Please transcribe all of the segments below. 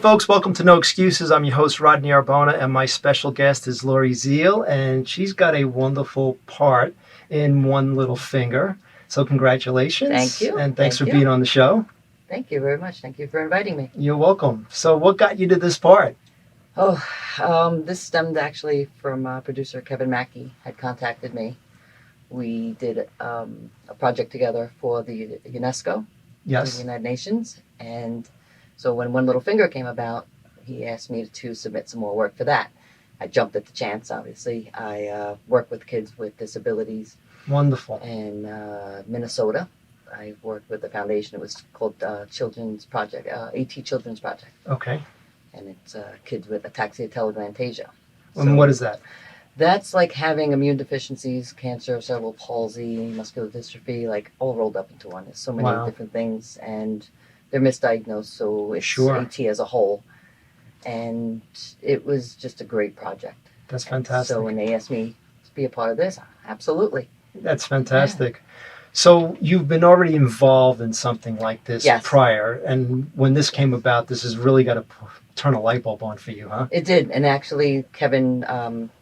folks, welcome to No Excuses. I'm your host, Rodney Arbona, and my special guest is Laurie Ziel, and she's got a wonderful part in One Little Finger. So congratulations. Thank you. And thanks for being on the show. Thank you very much. Thank you for inviting me. You're welcome. So what got you to this part? This stemmed actually from producer Kevin Mackey had contacted me. We did a project together for the UNESCO, Yes. the United Nations, and so when One Little Finger came about, he asked me to submit some more work for that. I jumped at the chance, obviously. I work with kids with disabilities. Wonderful. In Minnesota. I worked with the foundation. It was called Children's Project, AT Children's Project. Okay. And it's kids with ataxia telangiectasia. And what is that? That's like having immune deficiencies, cancer, cerebral palsy, muscular dystrophy, like all rolled up into one. There's so many different things, and they're misdiagnosed, so it's AT as a whole. And it was just a great project. That's fantastic. So when they asked me to be a part of this, absolutely. That's fantastic. Yeah. So you've been already involved in something like this prior, and when this came about, this has really got to turn a light bulb on for you, huh? It did, and actually Kevin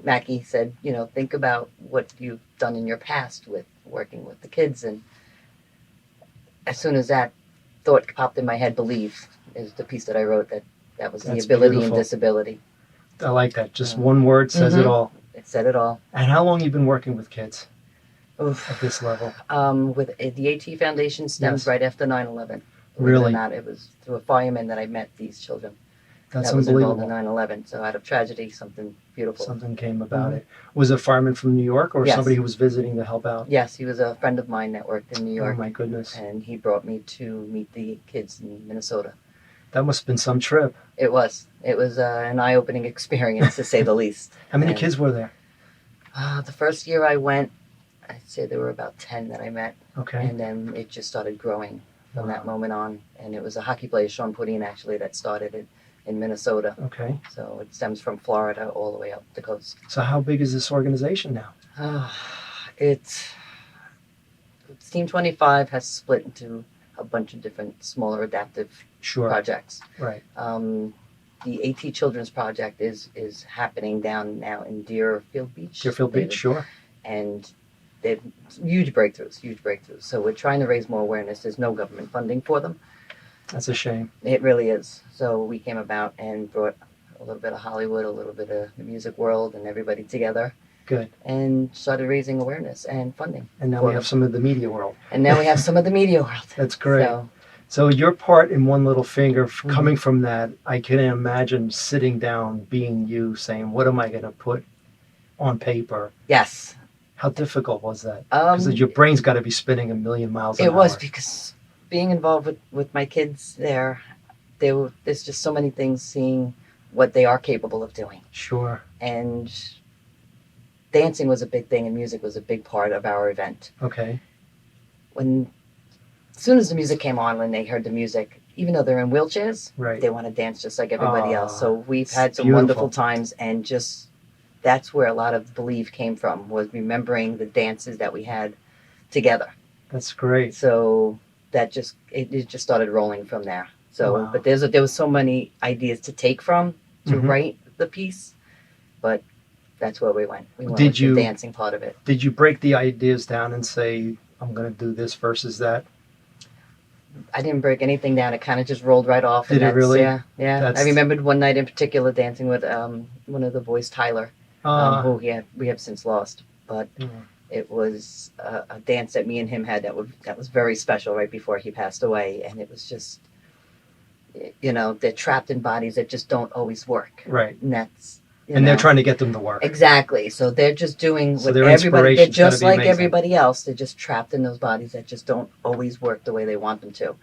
Mackey said, think about what you've done in your past with working with the kids, and as soon as that thought popped in my head, believe is the piece that I wrote, that was the ability beautiful. And disability. I like that. Just one word says it all. It said it all. And how long have you been working with kids at this level? With the AT Foundation stems right after 9/11. Really? It was through a fireman that I met these children. That's that was unbelievable. Involved in 9/11. So out of tragedy, something beautiful. Something came about it. Was it a fireman from New York or somebody who was visiting to help out? Yes, he was a friend of mine that worked in New York. Oh my goodness. And he brought me to meet the kids in Minnesota. That must have been some trip. It was. It was an eye-opening experience, to say the least. How many kids were there? The first year I went, I'd say there were about 10 that I met. Okay. And then it just started growing from that moment on. And it was a hockey player, Sean Pudding, actually, that started it in Minnesota. Okay. So it stems from Florida all the way up the coast. So how big is this organization now? It's Team 25 has split into a bunch of different smaller adaptive projects. Right. The AT Children's Project is happening down now in Deerfield Beach. Deerfield Beach, sure. And they've huge breakthroughs. So we're trying to raise more awareness. There's no government funding for them. That's a shame. It really is. So we came about and brought a little bit of Hollywood, a little bit of the music world, and everybody together. Good. And started raising awareness and funding. And now we have some of the media world. That's great. So your part in One Little Finger, coming from that, I can imagine sitting down, being you, saying, what am I going to put on paper? Yes. How difficult was that? Because your brain's got to be spinning a million miles an hour. It was, because being involved with my kids there's just so many things, seeing what they are capable of doing. Sure. And dancing was a big thing, and music was a big part of our event. Okay. As soon as the music came on, when they heard the music, even though they're in wheelchairs, they want to dance just like everybody else. So we've had some wonderful times, and just that's where a lot of belief came from, was remembering the dances that we had together. That's great. So that just started rolling from there. So, but there was so many ideas to take from to write the piece, but that's where we went. We went with the dancing part of it. Did you break the ideas down and say, I'm going to do this versus that? I didn't break anything down. It kind of just rolled right off. Did it really? Yeah. I remembered one night in particular dancing with one of the boys, Tyler, who we have since lost. But it was a dance that me and him had that was very special right before he passed away. And it was just, they're trapped in bodies that just don't always work. Right. And that's... they're trying to get them to work. Exactly. So they're just doing what their everybody... They're just like amazing. everybody else. They're just trapped in those bodies that just don't always work the way they want them to.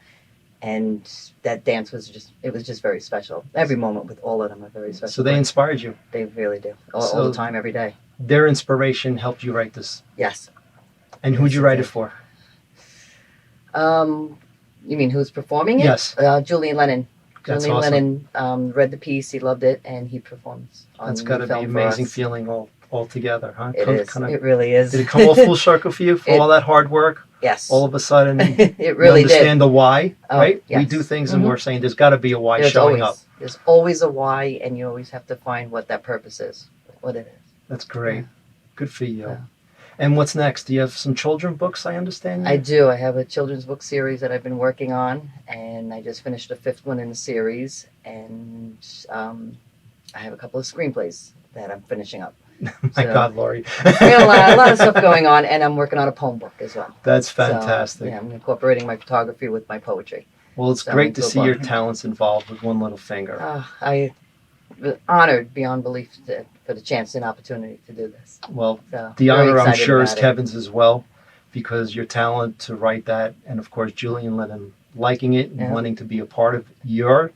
And that dance was just very special. Every moment with all of them are very special. So they inspired you? They really do. All the time, every day. Their inspiration helped you write this? Yes. And who'd you write it for? You mean who's performing it? Yes. Julian Lennon. That's Julian Lennon read the piece, he loved it, and he performs on That's got to be an amazing feeling all together, huh? It really is. Did it come all full circle for you for all that hard work? Yes. All of a sudden, it really you understand the why, right? Yes. We do things and we're saying there's got to be a why showing up. There's always a why, and you always have to find what that purpose is, what it is. That's great. Yeah. Good for you. Yeah. And what's next? Do you have some children books, I understand? I do. I have a children's book series that I've been working on, and I just finished the 5th one in the series, and I have a couple of screenplays that I'm finishing up. My God, Laurie. I got a lot of stuff going on, and I'm working on a poem book as well. That's fantastic. So, yeah, I'm incorporating my photography with my poetry. Well, it's great to see your talents involved with One Little Finger. I was honored beyond belief for the chance and opportunity to do this. Well, So, the very honor, I'm excited sure, is about it. Kevin's as well, because your talent to write that, and of course, Julian Lennon liking it and Yeah. wanting to be a part of your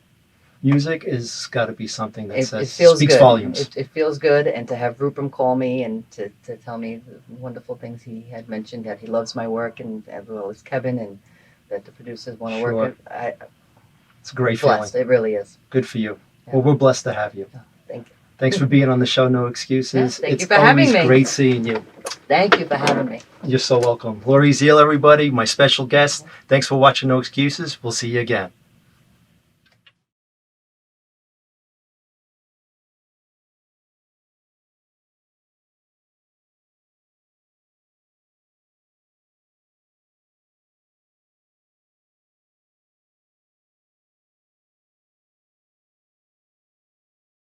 music is got to be something that It speaks feels good. volumes. It feels good, and to have Rupam call me and to tell me the wonderful things he had mentioned, that he loves my work, and as well as Kevin, and that the producers want to Sure. work with. It's a great Blessed. feeling. It really is. Good for you. Yeah. Well, we're blessed to have you. Thank you. Thanks for being on the show, No Excuses. Yes, thank it's you for having always me. great seeing you. Thank you for having me. You're so welcome. Laurie Ziel, everybody, my special guest. Thanks for watching No Excuses. We'll see you again.